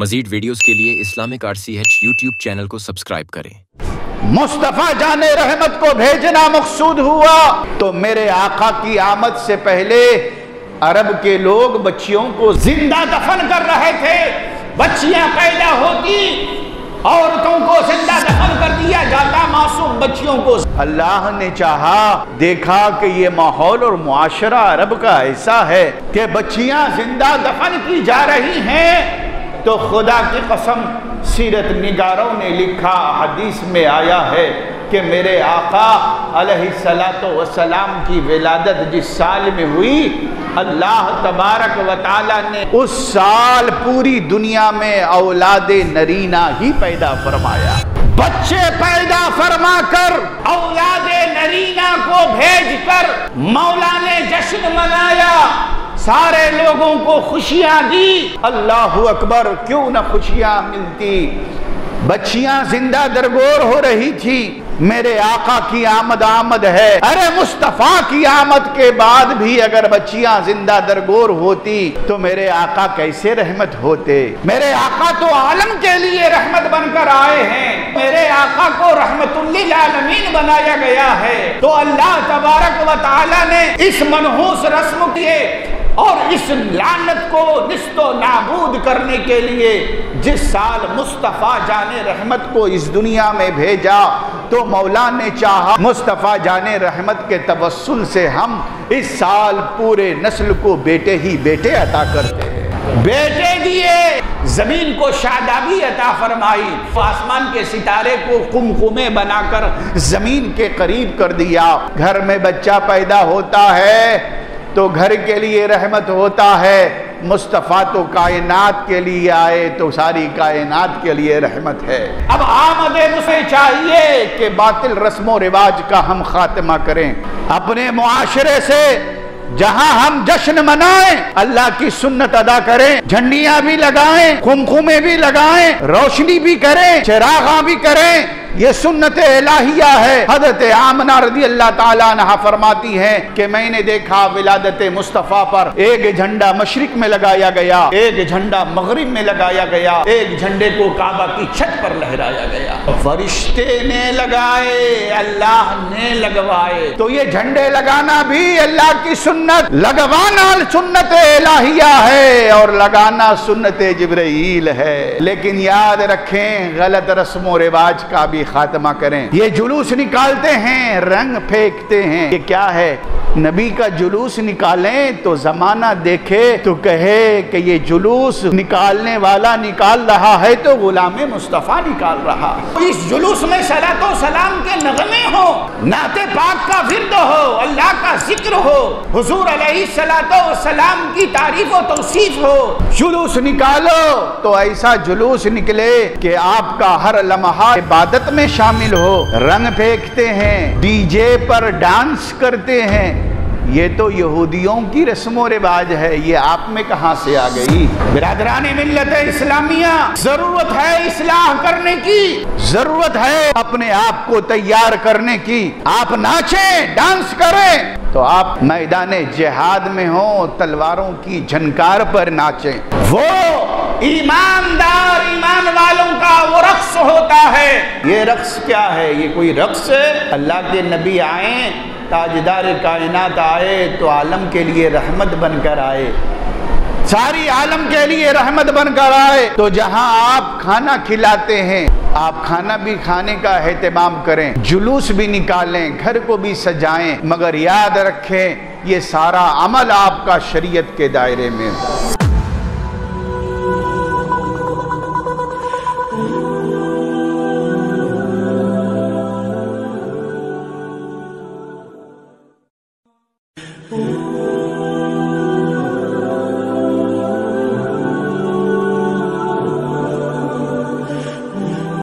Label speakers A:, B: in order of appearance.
A: مزید ویڈیوز کے لیے اسلامک RCH YouTube چینل کو سبسکرائب کریں۔
B: مصطفیٰ جان رحمت کو بھیجنا مقصود ہوا تو میرے آقا کی آمد سے پہلے عرب کے لوگ بچیوں کو زندہ دفن کر رہے تھے۔ بچیاں پیدا ہوتی، عورتوں کو زندہ دفن کر دیا جاتا، معصوم بچیوں کو۔ اللہ نے چاہا، دیکھا کہ یہ ماحول اور معاشرہ عرب کا ایسا ہے کہ بچیاں زندہ دفن کی جا رہی ہیں، تو خدا کی قسم سیرت نگاروں نے لکھا، حدیث میں آیا ہے کہ میرے آقا علیہ السلام کی ولادت جس سال میں ہوئی، اللہ تبارک و تعالی نے اس سال پوری دنیا میں اولاد نرینہ ہی پیدا فرمایا۔ بچے پیدا فرما کر اولاد نرینہ کو بھیج کر مولا نے جشن منایا، سارے لوگوں کو خوشیاں دی۔ اللہ اکبر، کیوں نہ خوشیاں ملتی۔ بچیاں زندہ درگور ہو رہی تھی، میرے آقا کی آمد ہے۔ ارے مصطفیٰ کی آمد کے بعد بھی اگر بچیاں زندہ درگور ہوتی تو میرے آقا کیسے رحمت ہوتے؟ میرے آقا تو عالم کے لیے رحمت بن کر آئے ہیں، میرے آقا کو رحمت للعالمین بنایا گیا ہے۔ تو اللہ تبارک و تعالی نے اس منحوس رسم کے اور اس لعنت کو نست و نابود کرنے کے لیے جس سال مصطفیٰ جان رحمت کو اس دنیا میں بھیجا، تو مولا نے چاہا مصطفیٰ جان رحمت کے توسل سے ہم اس سال پورے نسل کو بیٹے ہی بیٹے عطا کرتے ہیں۔ بیٹے دیے، زمین کو شادابی عطا فرمائی، آسمان کے ستارے کو قمقمے بنا کر زمین کے قریب کر دیا۔ گھر میں بچہ پیدا ہوتا ہے تو گھر کے لیے رحمت ہوتا ہے، مصطفیٰ تو کائنات کے لیے آئے تو ساری کائنات کے لیے رحمت ہے۔ اب آمد مجھے چاہیے کہ باطل رسم و رواج کا ہم خاتمہ کریں، اپنے معاشرے سے جہاں ہم جشن منائیں، اللہ کی سنت ادا کریں، جھنڈیاں بھی لگائیں، قمقمے بھی لگائیں، روشنی بھی کریں، چراغاں بھی کریں، یہ سنت الہیہ ہے۔ حضرت آمنہ رضی اللہ تعالیٰ عنہ فرماتی ہیں کہ میں نے دیکھا ولادت مصطفیٰ پر ایک جھنڈا مشرق میں لگایا گیا، ایک جھنڈا مغرب میں لگایا گیا، ایک جھنڈے کو کعبہ کی چھت پر لہرایا گیا۔ فرشتے نے لگائے، اللہ نے لگوائے۔ تو یہ جھنڈے لگانا بھی اللہ کی سنت، لگوانا سنت الہیہ ہے اور لگانا سنت جبرائیل ہے۔ لیکن یاد رکھیں، غلط رسم و رواج کا بھی خاتمہ کریں۔ یہ جلوس نکالتے ہیں، رنگ پھینکتے ہیں، یہ کیا ہے؟ نبی کا جلوس نکالیں تو زمانہ دیکھے تو کہے کہ یہ جلوس نکالنے والا نکال رہا ہے تو غلام مصطفیٰ نکال رہا۔ اس جلوس میں صلاۃ و سلام کے نغمے ہو، نعت پاک کا ورد ہو، اللہ کا ذکر ہو، حضور علیہ السلام کی تعریف و توصیف ہو۔ جلوس نکالو تو ایسا جلوس نکلے کہ آپ کا ہر لمحہ عبادت میں شامل ہو۔ رنگ پھینکتے ہیں، ڈی جے پر ڈانس کرتے ہیں، یہ تو یہودیوں کی رسم و رواج ہے، یہ آپ میں کہاں سے آ گئی؟ برادران ملت اسلامیہ، ضرورت ہے اصلاح کرنے کی، ضرورت ہے اپنے آپ کو تیار کرنے کی۔ آپ ناچیں، ڈانس کریں تو آپ میدان جہاد میں ہوں، تلواروں کی جھنکار پر ناچیں۔ وہ ایماندار ایمان والوں کا وہ رقص ہوتا ہے۔ یہ رقص کیا ہے؟ یہ کوئی رقص ہے؟ اللہ کے نبی آئیں، تاجدار کائنات آئے تو عالم کے لیے رحمت بن کر آئے، ساری عالم کے لیے رحمت بن کر آئے۔ تو جہاں آپ کھانا کھلاتے ہیں، آپ کھانا بھی کھانے کا اہتمام کریں، جلوس بھی نکالیں، گھر کو بھی سجائیں، مگر یاد رکھیں یہ سارا عمل آپ کا شریعت کے دائرے میں ہو۔
C: Oh